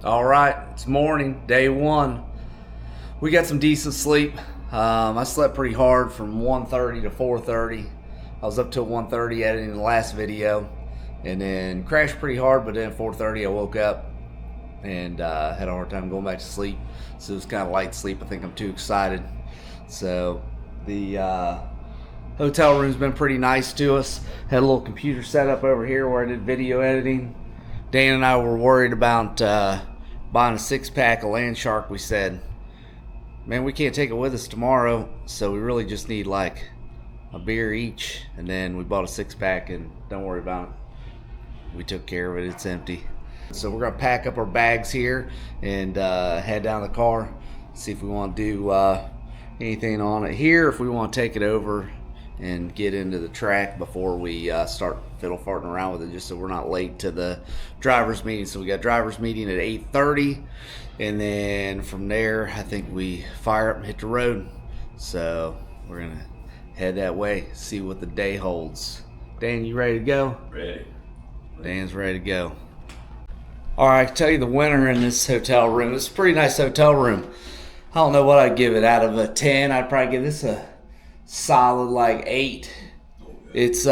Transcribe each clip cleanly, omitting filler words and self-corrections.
All right, it's morning, day one. We got some decent sleep. I slept pretty hard from 1:30 to 4:30. I was up till 1:30 editing the last video, and then crashed pretty hard. But then at 4:30 I woke up and had a hard time going back to sleep. So it was kind of light sleep. I think I'm too excited. So the hotel room's been pretty nice to us. Had a little computer set up over here where I did video editing. Dan and I were worried about buying a 6-pack of Land Shark. We said, man, we can't take it with us tomorrow, so we really just need like a beer each. And then we bought a 6-pack, and don't worry about it. We took care of it. It's empty. So we're gonna pack up our bags here and head down to the car, see if we want to do anything on it here, if we want to take it over and get into the track before we start fiddle farting around with it, just so we're not late to the driver's meeting. So we got driver's meeting at 8:30, and then from there I think we fire up and hit the road. So we're gonna head that way, see what the day holds. Dan, you ready to go? Ready. Dan's ready to go. All right, I can tell you the winner in this hotel room. It's a pretty nice hotel room. I don't know what I'd give it out of a 10. I'd probably give this a solid like 8. It's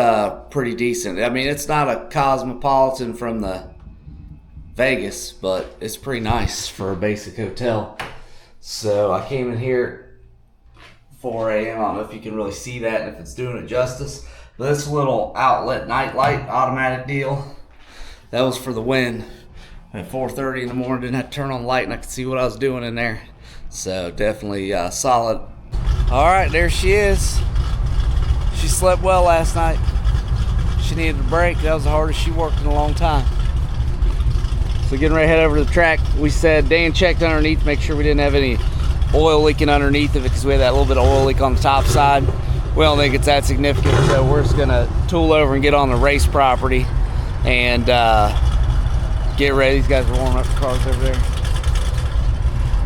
pretty decent. I mean, it's not a Cosmopolitan from the Vegas, but it's pretty nice for a basic hotel. So I came in here at 4 a.m. I don't know if you can really see that and if it's doing it justice. But this little outlet night light automatic deal, that was for the win. At 4:30 in the morning, didn't have to turn on the light, and I could see what I was doing in there. So definitely solid. All right, there she is. She slept well last night. She needed a break. That was the hardest she worked in a long time. So getting ready to head over to the track. We said Dan checked underneath to make sure we didn't have any oil leaking underneath of it, because we had that little bit of oil leak on the top side. We don't think it's that significant, so we're just gonna tool over and get on the race property and get ready. These guys are warming up the cars over there.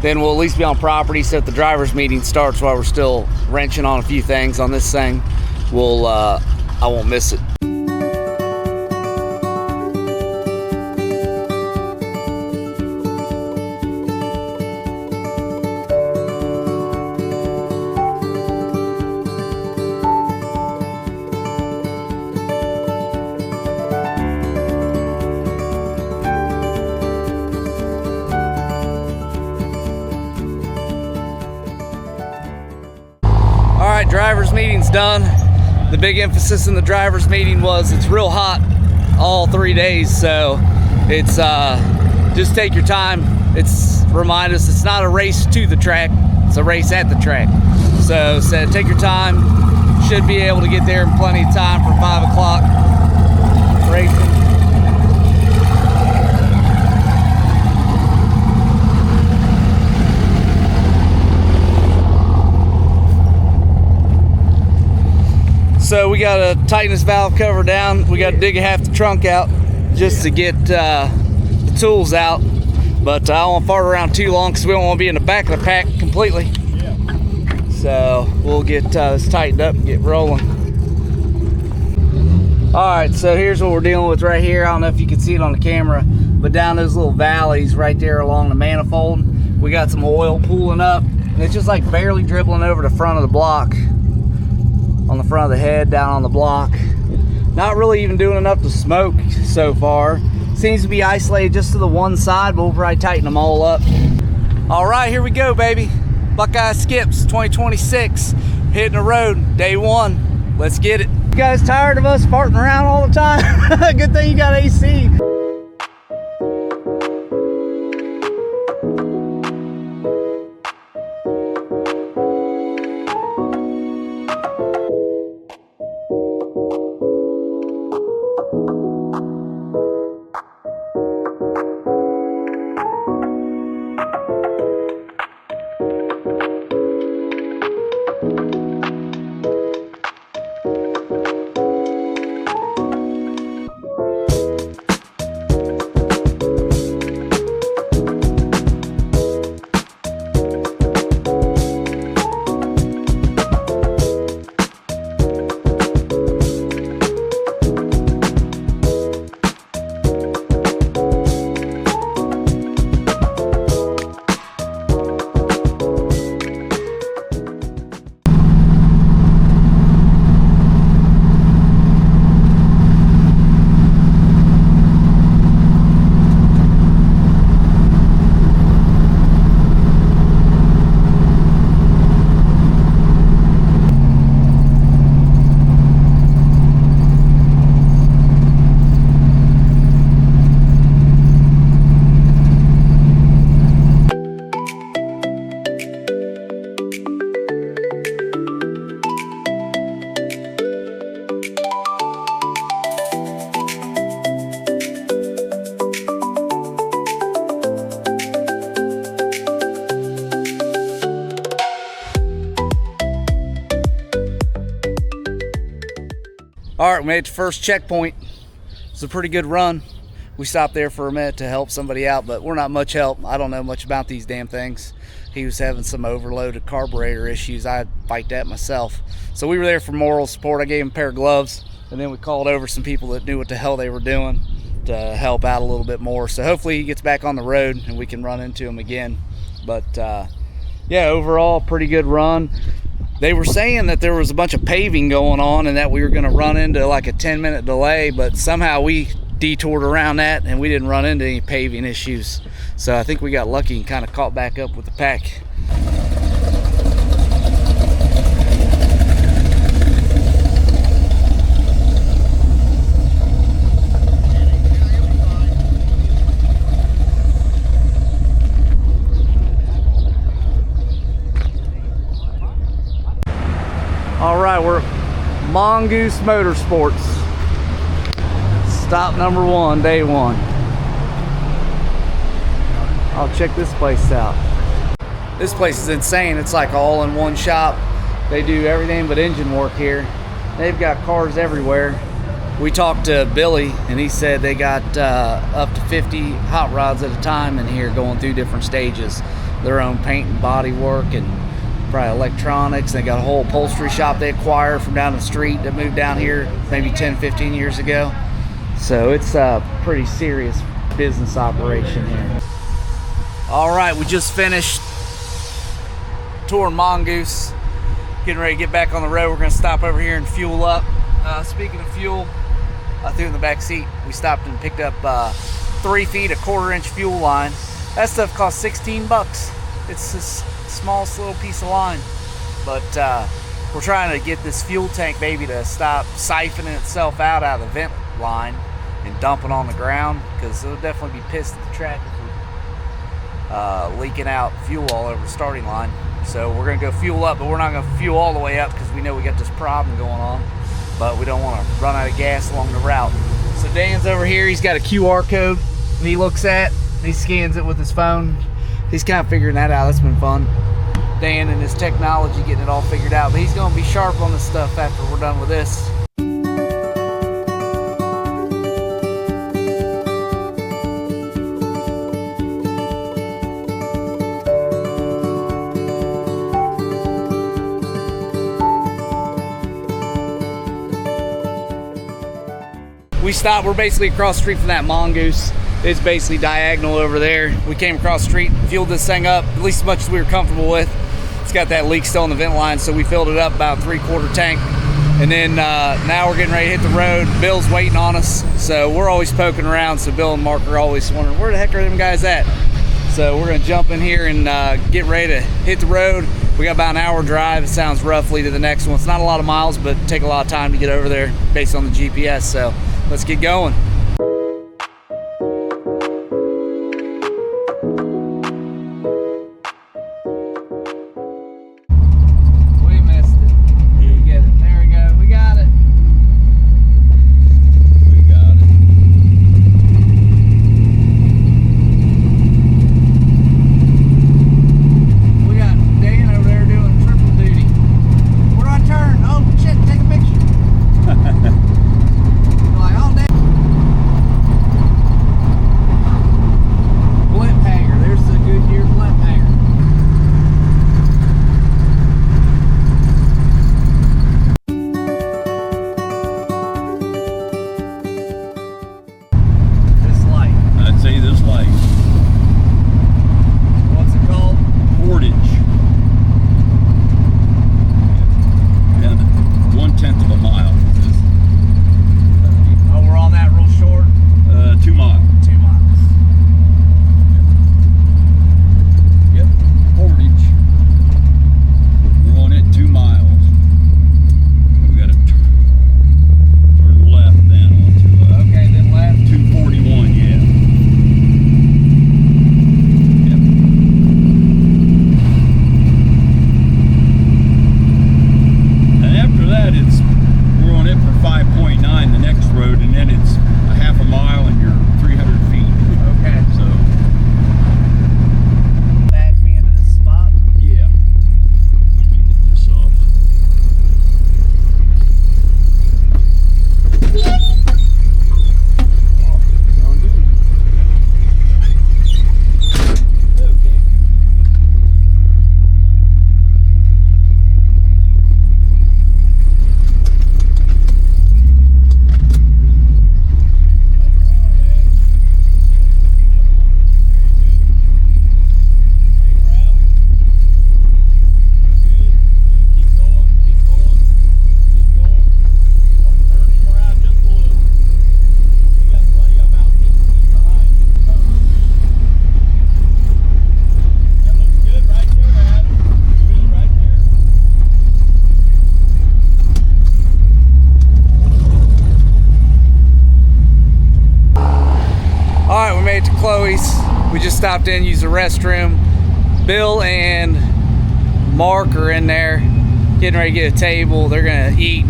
Then we'll at least be on property, so if the driver's meeting starts while we're still wrenching on a few things on this thing, I won't miss it. Alright, driver's meeting's done. The big emphasis in the driver's meeting was it's real hot all 3 days, so it's just take your time. Remind us it's not a race to the track, it's a race at the track. So said take your time, should be able to get there in plenty of time for 5 o'clock racing. So we got to tighten this valve cover down. We got to dig half the trunk out just to get the tools out. But I don't want to fart around too long because we don't want to be in the back of the pack completely. So we'll get this tightened up and get rolling. All right, so here's what we're dealing with right here. I don't know if you can see it on the camera, but down those little valleys right there along the manifold, we got some oil pooling up. And it's just like barely dribbling over the front of the block. On the front of the head, down on the block. Not really even doing enough to smoke so far. Seems to be isolated just to the one side, but we'll probably tighten them all up. All right, here we go, baby. Buckeye Skips 2026, hitting the road, day one. Let's get it. You guys tired of us farting around all the time? Good thing you got AC. All right, we made it to first checkpoint. It's a pretty good run. We stopped there for a minute to help somebody out, but we're not much help. I don't know much about these damn things. He was having some overloaded carburetor issues. I'd fight that myself. So we were there for moral support. I gave him a pair of gloves, and then we called over some people that knew what the hell they were doing to help out a little bit more. So hopefully he gets back on the road and we can run into him again. But yeah, overall, pretty good run. They were saying that there was a bunch of paving going on and that we were going to run into like a 10-minute delay, but somehow we detoured around that and we didn't run into any paving issues. So I think we got lucky and kind of caught back up with the pack. All right, we're at Mongoose Motorsports. Stop number 1, day 1. I'll check this place out. This place is insane. It's like all in one shop. They do everything but engine work here. They've got cars everywhere. We talked to Billy and he said they got up to 50 hot rods at a time in here going through different stages. Their own paint and body work and probably electronics. They got a whole upholstery shop they acquired from down the street that moved down here maybe 10-15 years ago. So it's a pretty serious business operation here. All right, we just finished touring Mongoose, getting ready to get back on the road. We're going to stop over here and fuel up. Speaking of fuel, I threw in the back seat. We stopped and picked up 3 feet, a 1/4-inch fuel line. That stuff costs $16. It's this smallest little piece of line, but we're trying to get this fuel tank baby to stop siphoning itself out of the vent line and dumping on the ground, because it'll definitely be pissed at the track if we're leaking out fuel all over the starting line. So we're going to go fuel up, but we're not going to fuel all the way up because we know we got this problem going on, but we don't want to run out of gas along the route. So Dan's over here. He's got a QR code he looks at. He scans it with his phone. He's kind of figuring that out. That's been fun. Dan and his technology getting it all figured out, but he's going to be sharp on this stuff after we're done with this. We stopped. We're basically across the street from that Mongoose. It's basically diagonal over there. We came across the street, fueled this thing up, at least as much as we were comfortable with. It's got that leak still in the vent line, so we filled it up about 3/4 tank. And then now we're getting ready to hit the road. Bill's waiting on us, so we're always poking around. So Bill and Mark are always wondering, where the heck are them guys at? So we're gonna jump in here and get ready to hit the road. We got about an hour drive, it sounds roughly, to the next one. It's not a lot of miles, but take a lot of time to get over there based on the GPS. So let's get going. made it to Chloe's. We just stopped in, used the restroom. Bill and Mark are in there getting ready to get a table. They're gonna eat.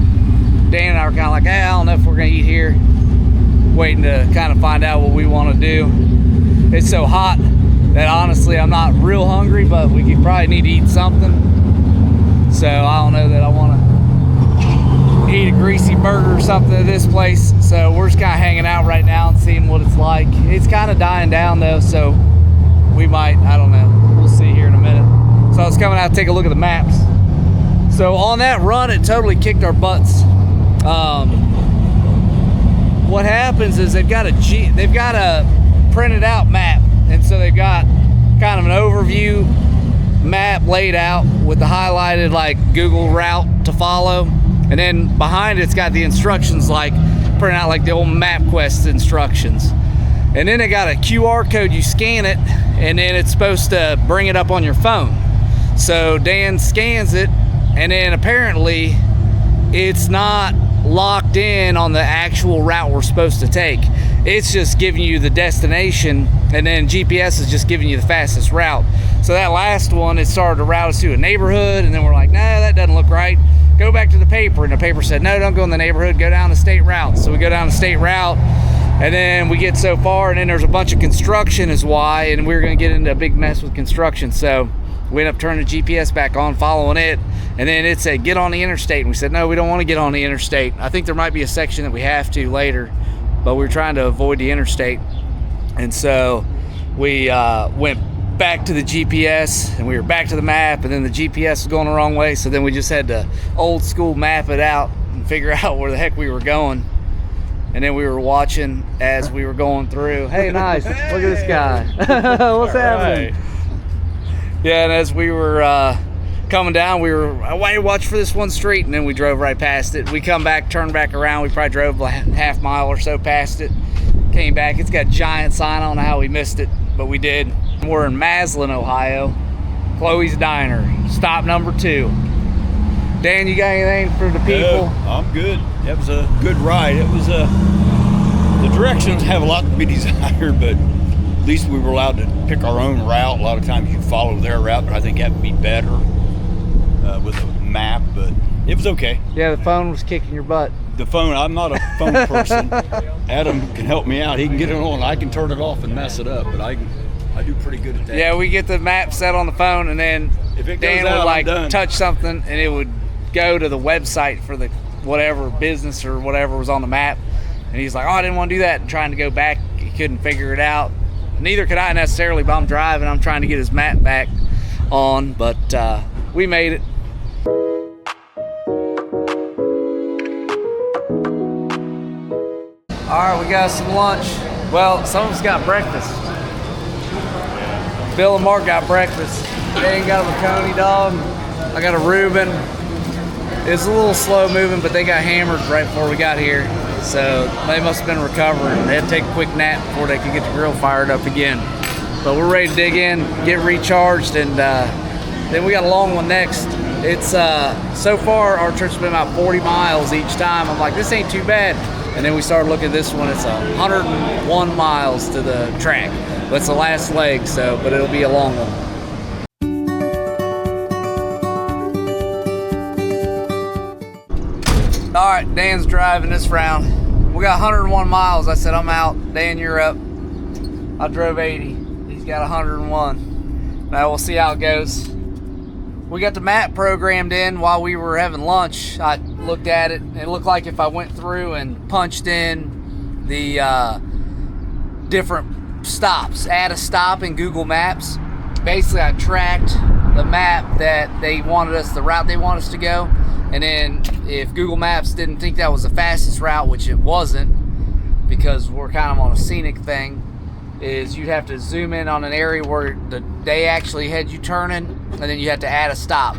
Dan and I were kind of like, hey, I don't know if we're gonna eat here. Waiting to kind of find out what we want to do. It's so hot that honestly I'm not real hungry, but we could probably need to eat something. So I don't know that I want to eat a greasy burger or something at this place. So we're just kind of hanging out right now and seeing what it's like. It's kind of dying down though, so we might, I don't know, we'll see here in a minute. So I was coming out to take a look at the maps. So on that run, it totally kicked our butts. What happens is they've got a printed out map, and so they've got kind of an overview map laid out with the highlighted like Google route to follow, and then behind it's got the instructions like printed out like the old MapQuest instructions. And then they got a QR code, you scan it, and then it's supposed to bring it up on your phone. So Dan scans it, and then apparently it's not locked in on the actual route we're supposed to take. It's just giving you the destination, and then GPS is just giving you the fastest route. So that last one, it started to route us to a neighborhood, and then we're like, nah, that doesn't look right. Go back to the paper, and the paper said, no, don't go in the neighborhood, go down the state route. So we go down the state route, and then we get so far, and then there's a bunch of construction is why, and we were gonna get into a big mess with construction. So we ended up turning the GPS back on, following it, and then it said, get on the interstate. And we said, no, we don't want to get on the interstate. I think there might be a section that we have to later, but we're trying to avoid the interstate. And so we went back to the GPS, and we were back to the map, and then the GPS was going the wrong way. So then we just had to old school map it out and figure out where the heck we were going. And then we were watching as we were going through. Hey, nice. Look at this guy. What's happening? Right. Yeah, and as we were coming down, we were watch for this one street, and then we drove right past it. We come back, turned back around. We probably drove like half mile or so past it. Came back. It's got a giant sign. I don't know how we missed it, but we did. We're in Maslin, Ohio. Chloe's Diner, stop number 2. Dan, you got anything for the people? I'm good. That was a good ride. It was the directions have a lot to be desired, but at least we were allowed to pick our own route. A lot of times you follow their route, but I think that would be better with a map, but it was okay. Yeah, the phone was kicking your butt. The phone, I'm not a phone person. Adam can help me out. He can get it on. I can turn it off and mess it up, but I do pretty good at that. Yeah, we get the map set on the phone, and then if it Dan goes out, would like I'm done. touch something, and it would go to the website for the whatever business or whatever was on the map. And he's like, oh, I didn't want to do that. And trying to go back, he couldn't figure it out. Neither could I necessarily, but I'm driving. I'm trying to get his map back on, but we made it. All right, we got some lunch. Well, some of us got breakfast. Bill and Mark got breakfast. Dan got a Coney dog. I got a Reuben. It's a little slow moving, but they got hammered right before we got here. So they must have been recovering. They had to take a quick nap before they could get the grill fired up again. But we're ready to dig in, get recharged, and then we got a long one next. It's so far our trip's been about 40 miles each time. I'm like, this ain't too bad. And then we started looking at this one. It's 101 miles to the track. But it's the last leg, but it'll be a long one. All right, Dan's driving this round. We got 101 miles. I said, I'm out. Dan, you're up. I drove 80. He's got 101. Now we'll see how it goes. We got the map programmed in while we were having lunch. I looked at it. It looked like if I went through and punched in the different stops, add a stop in Google Maps. Basically, I tracked the map that they wanted us, the route they want us to go. And then if Google Maps didn't think that was the fastest route, which it wasn't, because we're kind of on a scenic thing, is you'd have to zoom in on an area where they actually had you turning, and then you have to add a stop.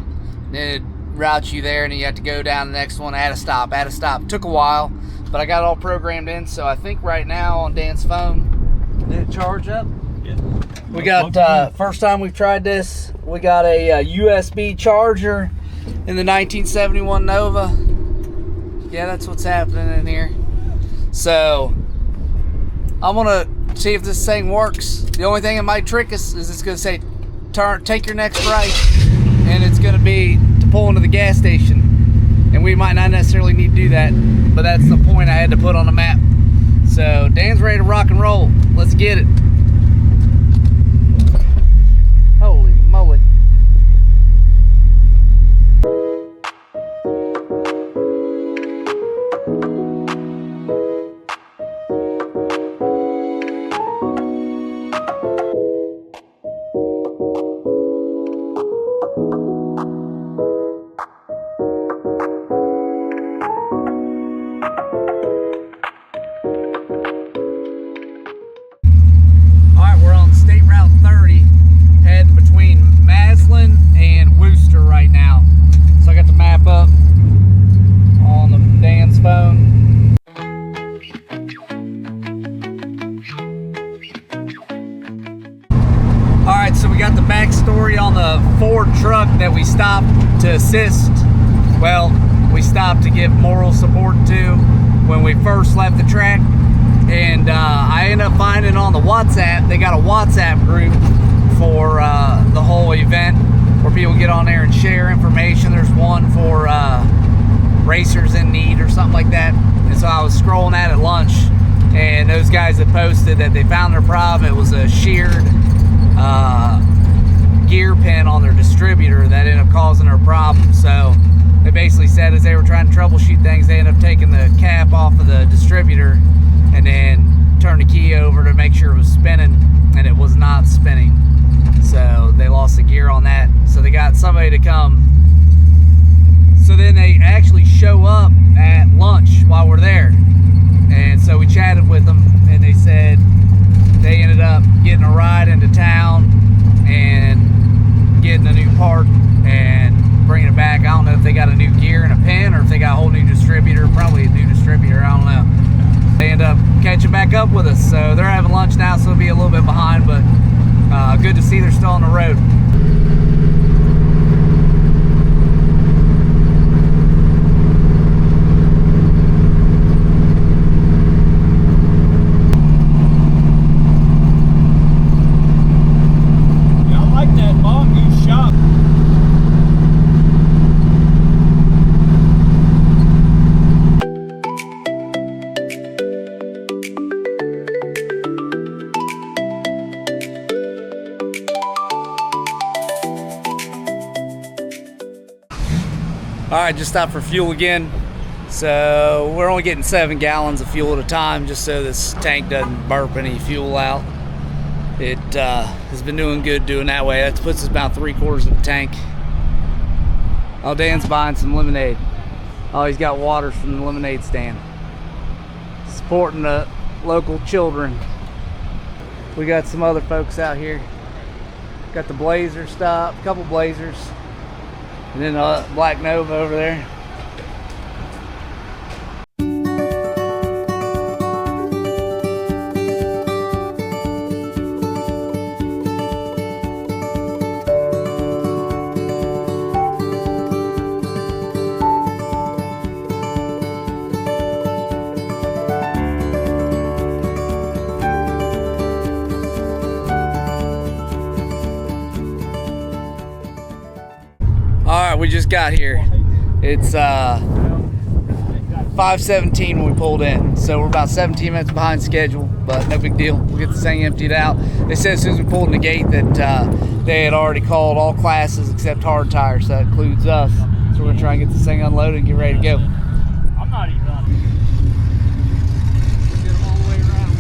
Then it routes you there, and then you have to go down the next one, add a stop, add a stop. Took a while, but I got it all programmed in, so I think right now on Dan's phone, did it charge up? Yeah. We got, first time we've tried this, we got a USB charger in the 1971 Nova. Yeah, that's what's happening in here. So I'm gonna see if this thing works. The only thing that might trick us is it's gonna say, take your next right, and it's gonna be to pull into the gas station. And we might not necessarily need to do that, but that's the point I had to put on the map. So Dan's ready to rock and roll. Let's get it. Holy moly. On the Ford truck that we stopped to assist. Well, we stopped to give moral support to when we first left the track, and I ended up finding on the WhatsApp, they got a WhatsApp group for the whole event where people get on there and share information. There's one for racers in need or something like that, and so I was scrolling at lunch, and those guys had posted that they found their problem. It was a sheared gear pin on their distributor that ended up causing their problem. So they basically said as they were trying to troubleshoot things, they ended up taking the cap off of the distributor and then turned the key over to make sure it was spinning, and it was not spinning. So they lost the gear on that. So they got somebody to come. So then they actually show up at lunch while we're there. And so we chatted with them, and they said they ended up getting a ride into town and getting a new part and bringing it back. I don't know if they got a new gear and a pin or if they got a whole new distributor. Probably a new distributor, I don't know. They end up catching back up with us, so they're having lunch now, so it'll be a little bit behind, but good to see they're still on the road. All right, just stopped for fuel again. So we're only getting 7 gallons of fuel at a time, just so this tank doesn't burp any fuel out. It has been doing good doing that way. That puts us about 3/4 of the tank. Oh, Dan's buying some lemonade. Oh, he's got water from the lemonade stand. Supporting the local children. We got some other folks out here. Got the Blazer stop, a couple Blazers. And then a Black Nova over there. We just got here. It's 5:17 when we pulled in, so we're about 17 minutes behind schedule, but no big deal. We'll get this thing emptied out. They said as soon as we pulled in the gate that they had already called all classes except hard tires, so that includes us. So we're gonna try and get this thing unloaded and get ready to go. I'm not even on. Get them all the way around.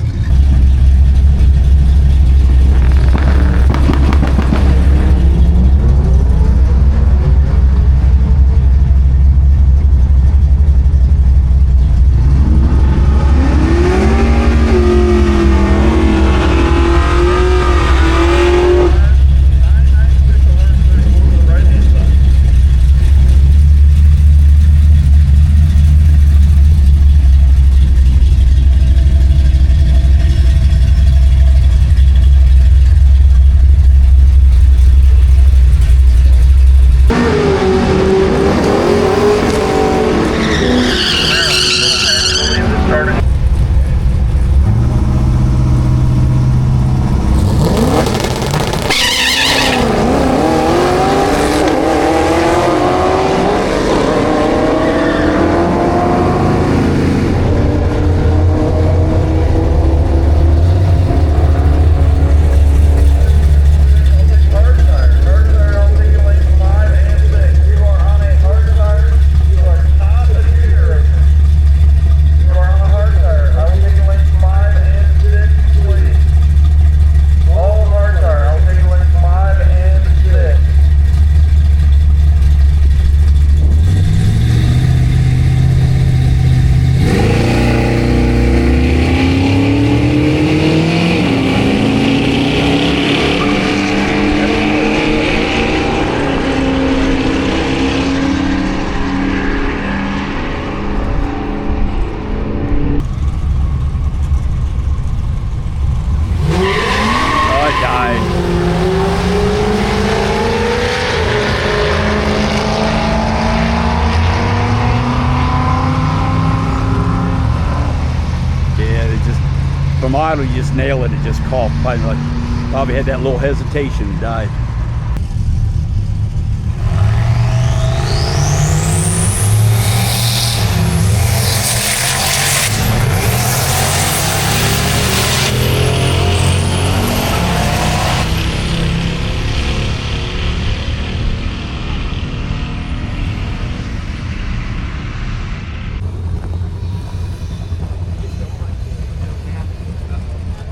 nail it, it just caught. Probably had that little hesitation and died.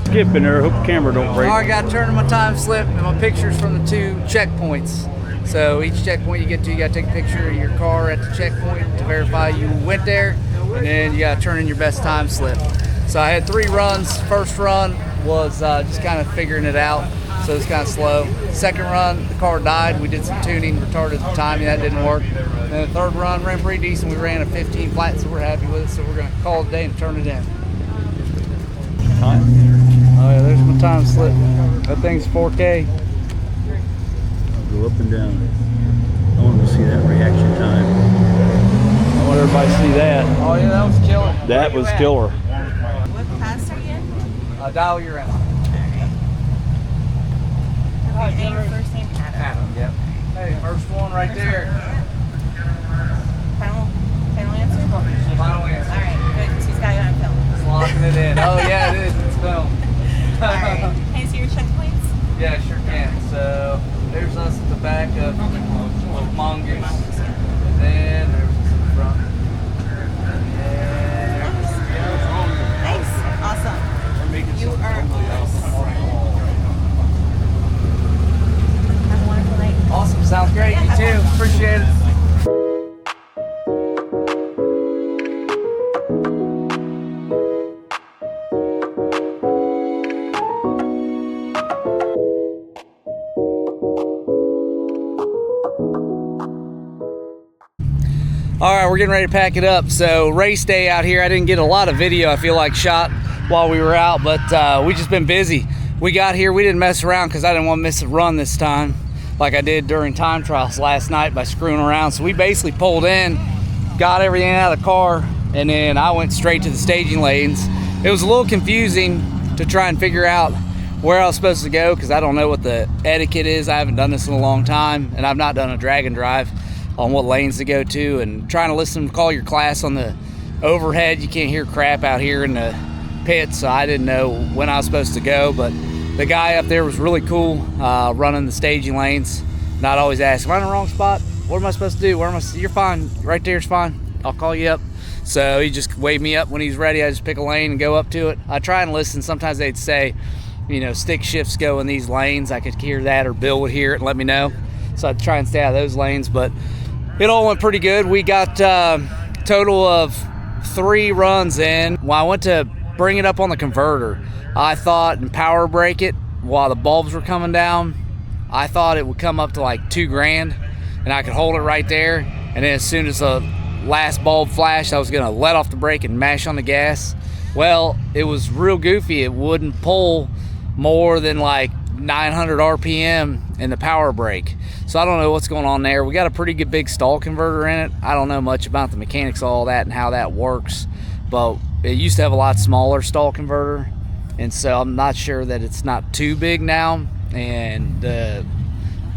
Skip in there. Hope the camera don't break. All right, got to turn my time slip and my pictures from the 2 checkpoints. So each checkpoint you get to, you got to take a picture of your car at the checkpoint to verify you went there, and then you got to turn in your best time slip. So I had 3 runs. First run was just kind of figuring it out, so it's kind of slow. Second run, the car died. We did some tuning, retarded the timing. That didn't work. And then the third run ran pretty decent. We ran a 15 flat, so we're happy with it. So we're going to call it a day and turn it in. Time. Oh yeah, there's my time slip. That thing's 4K. I'll go up and down. I want to see that reaction time. I want everybody to see that. Oh yeah, that was killer. That was killer. What class are you in? Dial your in. Okay, name, first name, Adam. Yep. Hey, first one right there. Final answer? Final answer. All right, good. She's got it on film. It's locking it in. Oh yeah, it is. It's filmed. All right. Can I see your checkpoints? Yeah, sure can. So there's us at the back of Mongoose. And then there's us in the front. Nice. Awesome. You are awesome. Have a wonderful night. Awesome. Sounds great. You too. Appreciate it. All right, we're getting ready to pack it up. So race day out here. I didn't get a lot of video, I feel like, shot while we were out, but we just been busy. We got here, we didn't mess around because I didn't want to miss a run this time like I did during time trials last night by screwing around. So we basically pulled in, got everything out of the car, and then I went straight to the staging lanes. It was a little confusing to try and figure out where I was supposed to go because I don't know what the etiquette is. I haven't done this in a long time, and I've not done a drag and drive on what lanes to go to, and trying to listen to call your class on the overhead. You can't hear crap out here in the pit, so I didn't know when I was supposed to go, but the guy up there was really cool running the staging lanes. Not always ask, am I in the wrong spot? What am I supposed to do? Where am I? You're fine, right there's fine. I'll call you up. So he just waved me up when he's ready. I just pick a lane and go up to it. I try and listen. Sometimes they'd say, you know, stick shifts go in these lanes. I could hear that, or Bill would hear it and let me know. So I'd try and stay out of those lanes, but it all went pretty good. We got a total of 3 runs in. When I went to bring it up on the converter, I thought, and power brake it while the bulbs were coming down, I thought it would come up to like $2,000 and I could hold it right there. And then as soon as the last bulb flashed, I was gonna let off the brake and mash on the gas. Well, it was real goofy. It wouldn't pull more than like 900 RPM in the power brake. So I don't know what's going on there. We got a pretty good big stall converter in it. I don't know much about the mechanics of all that and how that works, but it used to have a lot smaller stall converter, and so I'm not sure that it's not too big now, and the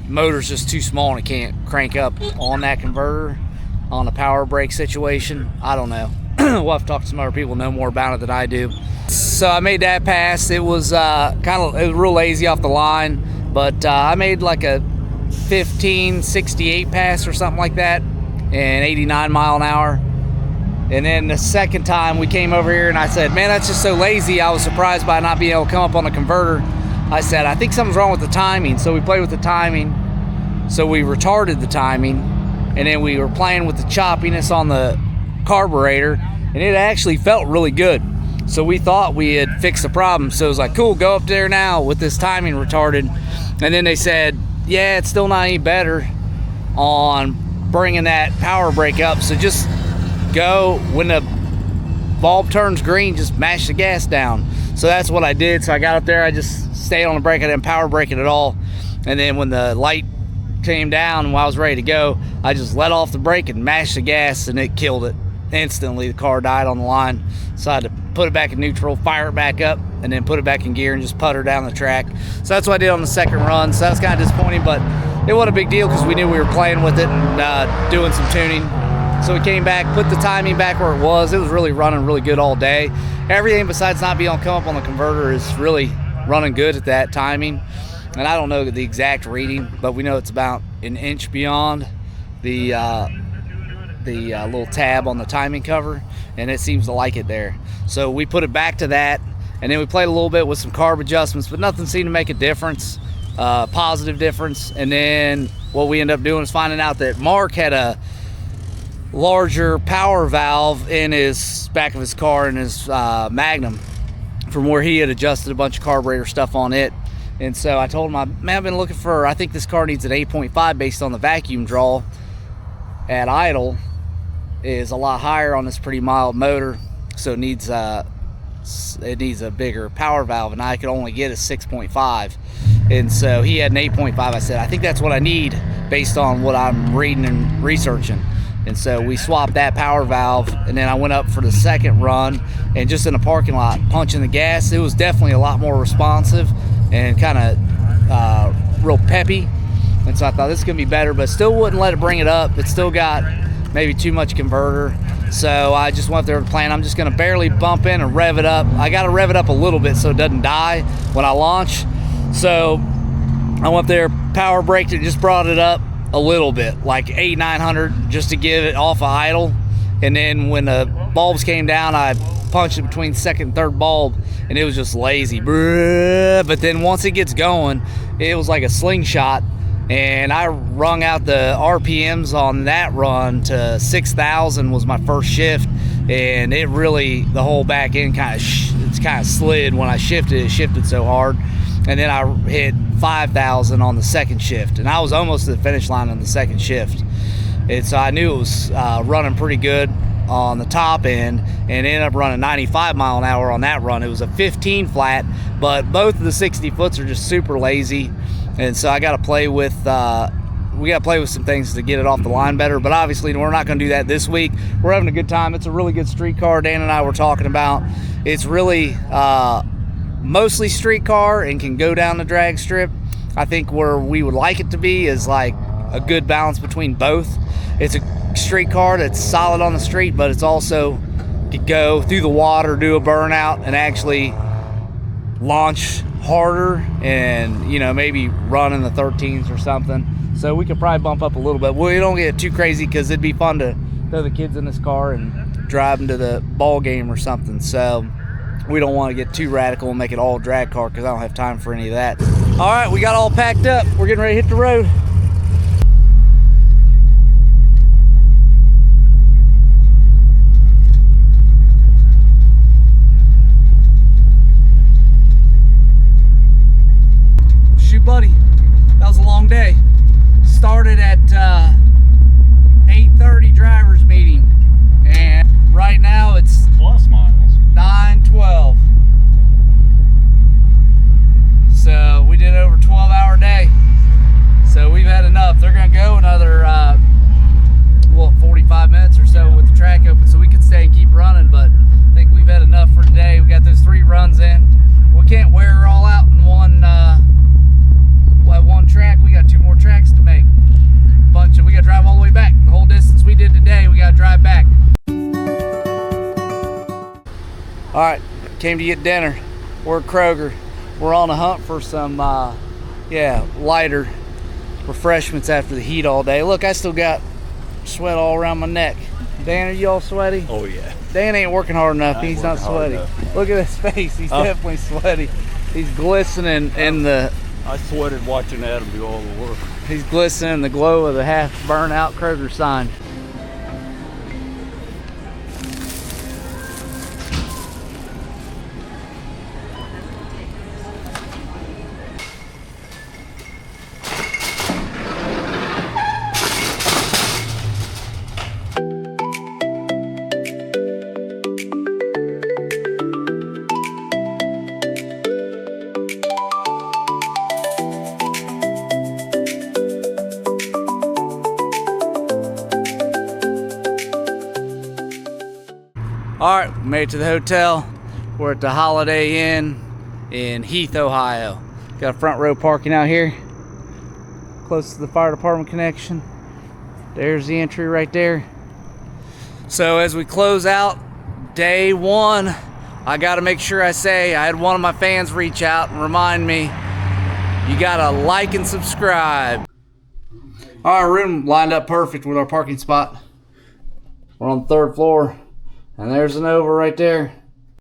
motor's just too small and it can't crank up on that converter on a power brake situation. I don't know. We'll have to talk to some other people who know more about it than I do. So I made that pass. It was it was real lazy off the line, but I made like a 1568 pass or something like that, and 89 mile an hour. And then the second time we came over here and I said, man, that's just so lazy. I was surprised by not being able to come up on the converter. I said, I think something's wrong with the timing. So we played with the timing. So we retarded the timing, and then we were playing with the choppiness on the carburetor, and it actually felt really good. So we thought we had fixed the problem. So it was like, cool, go up there now with this timing retarded. And then they said, yeah, it's still not any better on bringing that power brake up. So just go, when the bulb turns green, just mash the gas down. So that's what I did. So I got up there, I just stayed on the brake. I didn't power brake it at all. And then when the light came down, when I was ready to go, I just let off the brake and mashed the gas, and it killed it. instantly the car died on the line. So I had to put it back in neutral, fire it back up, and then put it back in gear and just putter down the track. So that's what I did on the second run. So that was kind of disappointing, but it wasn't a big deal because we knew we were playing with it and doing some tuning. So we came back, put the timing back where it was. It was really running really good all day. Everything besides not being able to come up on the converter is really running good at that timing. And I don't know the exact reading, but we know it's about an inch beyond the little tab on the timing cover, and it seems to like it there. So we put it back to that, and then we played a little bit with some carb adjustments, but nothing seemed to make a difference, positive difference. And then what we ended up doing is finding out that Mark had a larger power valve in his back of his car in his Magnum from where he had adjusted a bunch of carburetor stuff on it. And so I told him, man, I've been looking for, I think this car needs an 8.5 based on the vacuum draw at idle is a lot higher on this pretty mild motor, so it needs a bigger power valve, and I could only get a 6.5. And so he had an 8.5. I said, I think that's what I need based on what I'm reading and researching. And so we swapped that power valve, and then I went up for the second run, and just in the parking lot punching the gas, it was definitely a lot more responsive and kind of real peppy. And so I thought this is gonna be better, but still wouldn't let it bring it up. It still got maybe too much converter. So I just went up there with a plan. I'm just gonna barely bump in and rev it up. I gotta rev it up a little bit so it doesn't die when I launch. So I went up there, power braked it, just brought it up a little bit, like 800-900, just to get it off of idle. And then when the bulbs came down, I punched it between second and third bulb, and it was just lazy. But then once it gets going, it was like a slingshot. And I wrung out the RPMs on that run to 6,000 was my first shift, and it really, the whole back end kind of slid when I shifted. It shifted so hard, and then I hit 5,000 on the second shift, and I was almost to the finish line on the second shift. And so I knew it was running pretty good on the top end, and ended up running 95 mile an hour on that run. It was a 15 flat, but both of the 60 foots are just super lazy. And so I got to play with, we got to play with some things to get it off the line better. But obviously we're not going to do that this week. We're having a good time. It's a really good street car. Dan and I were talking about. It's really mostly street car and can go down the drag strip. I think where we would like it to be is like a good balance between both. It's a street car that's solid on the street, but it's also could go through the water, do a burnout, and actually launch harder and, you know, maybe run in the 13s or something. So we could probably bump up a little bit. We don't get too crazy because it'd be fun to throw the kids in this car and drive them to the ball game or something. So we don't want to get too radical and make it all drag car because I don't have time for any of that. All right, we got all packed up. We're getting ready to hit the road. Shoot, buddy, that was a long day. Started at 8:30 driver's meeting, and right now it's Plus miles. 9:12. So we did over 12-hour day. So we've had enough. They're gonna go another 45 minutes or so with the track open, so we could stay and keep running. But I think we've had enough for today. We got those 3 runs in. We can't wear her all out in one track. We got 2 more tracks to make. We gotta drive all the way back. The whole distance we did today, we gotta drive back. All right, came to get dinner. We're at Kroger. We're on a hunt for some, lighter refreshments after the heat all day. Look, I still got sweat all around my neck. Dan, are you all sweaty? Oh yeah. Dan ain't working hard enough. He's not sweaty. Look at his face. He's definitely sweaty. He's glistening in the... I sweated watching Adam do all the work. He's glistening in the glow of the half burnt out Kroger sign. All right, we made it to the hotel. We're at the Holiday Inn in Heath, Ohio. Got front row parking out here, close to the fire department connection. There's the entry right there. So as we close out day one, I gotta make sure I say, I had one of my fans reach out and remind me, you gotta like and subscribe. Our room lined up perfect with our parking spot. We're on the 3rd floor, and there's an Nova right there.